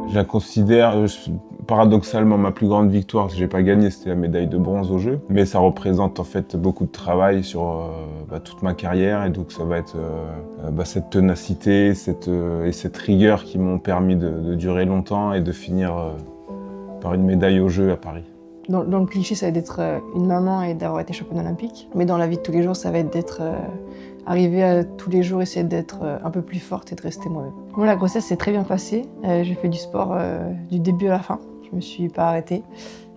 Je la considère, paradoxalement, ma plus grande victoire, j'ai pas gagné, c'était la médaille de bronze aux Jeux. Mais ça représente en fait beaucoup de travail sur toute ma carrière, et donc ça va être cette ténacité et cette rigueur qui m'ont permis de durer longtemps et de finir par une médaille aux Jeux à Paris. Dans le cliché, ça va être d'être une maman et d'avoir été championne olympique. Mais dans la vie de tous les jours, ça va être d'être arriver à tous les jours, essayer d'être un peu plus forte et de rester moi-même. Moi, la grossesse s'est très bien passée. J'ai fait du sport du début à la fin. Je me suis pas arrêtée.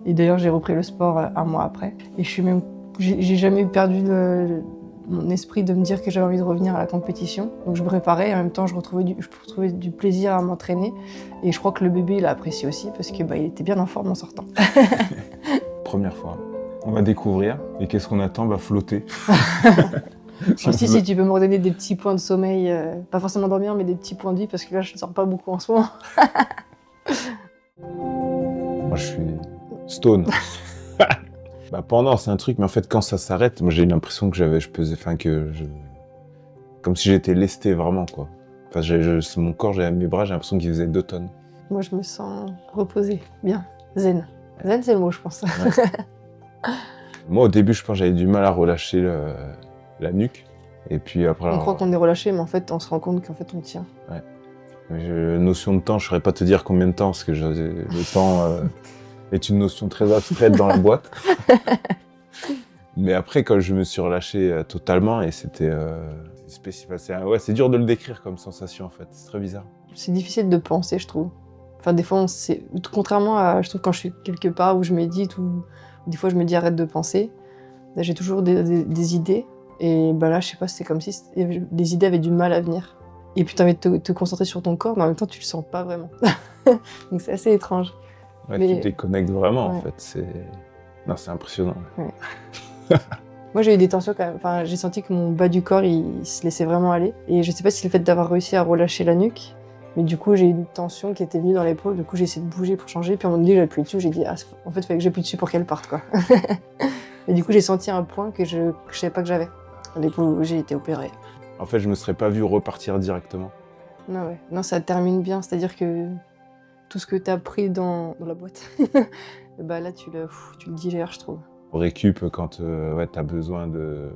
Et d'ailleurs, j'ai repris le sport un mois après. Et j'ai jamais perdu mon esprit de me dire que j'avais envie de revenir à la compétition. Donc je me préparais et en même temps, je retrouvais du plaisir à m'entraîner. Et je crois que le bébé, il a apprécié aussi parce que il était bien en forme en sortant. Première fois. On va découvrir. Et qu'est-ce qu'on attend? Flotter. Aussi, si tu peux me redonner des petits points de sommeil, pas forcément dormir, mais des petits points de vie, parce que là, je ne sors pas beaucoup en ce moment. Moi, je suis stone. Pendant, c'est un truc, mais en fait, quand ça s'arrête, moi, j'ai eu l'impression que comme si j'étais lesté vraiment, quoi. Enfin, mon corps, mes bras, j'ai l'impression qu'ils faisaient 2 tonnes. Moi, je me sens reposée, bien, zen. Zen, c'est le mot, je pense. Ouais. Moi, au début, je pense que j'avais du mal à relâcher la nuque. Et puis après, on croit qu'on est relâché, mais en fait, on se rend compte qu'en fait, on tient. Ouais. Notion de temps, je ne saurais pas te dire combien de temps, parce que le temps est une notion très abstraite dans la boîte. Mais après, quand je me suis relâché totalement, et c'était spécifique. C'est dur de le décrire comme sensation, en fait. C'est très bizarre. C'est difficile de penser, je trouve. Enfin, des fois, contrairement à, je trouve, quand je suis quelque part où je médite, ou des fois je me dis arrête de penser, là, j'ai toujours des idées. Et là, je sais pas, c'est comme si les idées avaient du mal à venir. Et puis, tu as envie de te concentrer sur ton corps, mais en même temps, tu le sens pas vraiment. Donc, c'est assez étrange. Ouais, mais... Tu te déconnectes vraiment, en fait. C'est impressionnant. Ouais. Moi, j'ai eu des tensions quand même. Enfin, j'ai senti que mon bas du corps, il se laissait vraiment aller. Et je sais pas si le fait d'avoir réussi à relâcher la nuque, mais du coup, j'ai eu une tension qui était venue dans l'épaule. Du coup, j'ai essayé de bouger pour changer. Puis, à un moment donné, j'appuie dessus. J'ai dit, en fait, il fallait que j'appuie dessus pour qu'elle parte, quoi. Et du coup, j'ai senti un point que je savais pas que j'avais. L'épaule où j'ai été opérée. En fait, je me serais pas vu repartir directement. Non, ouais. Non, ça termine bien. C'est-à-dire que tout ce que tu as pris dans la boîte, là, tu le digères, je trouve. Récup quand tu as besoin de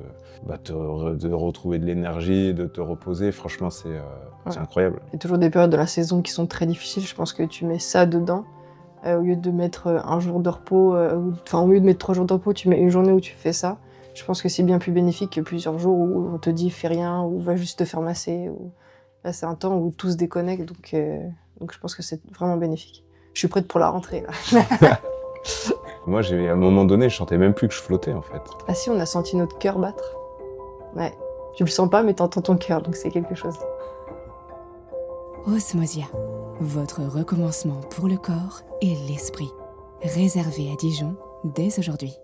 retrouver de l'énergie, de te reposer. Franchement, c'est incroyable. Il y a toujours des périodes de la saison qui sont très difficiles. Je pense que tu mets ça dedans. Au lieu de mettre un jour de repos, au lieu de mettre 3 jours de repos, tu mets une journée où tu fais ça. Je pense que c'est bien plus bénéfique que plusieurs jours où on te dit fais rien, ou va juste te faire masser. Là, c'est un temps où tout se déconnecte, donc je pense que c'est vraiment bénéfique. Je suis prête pour la rentrée, là. Moi, à un moment donné, je sentais même plus que je flottais, en fait. Ah si, on a senti notre cœur battre. Ouais. Tu le sens pas, mais t'entends ton cœur, donc c'est quelque chose. Osmosia, votre recommencement pour le corps et l'esprit. Réservé à Dijon dès aujourd'hui.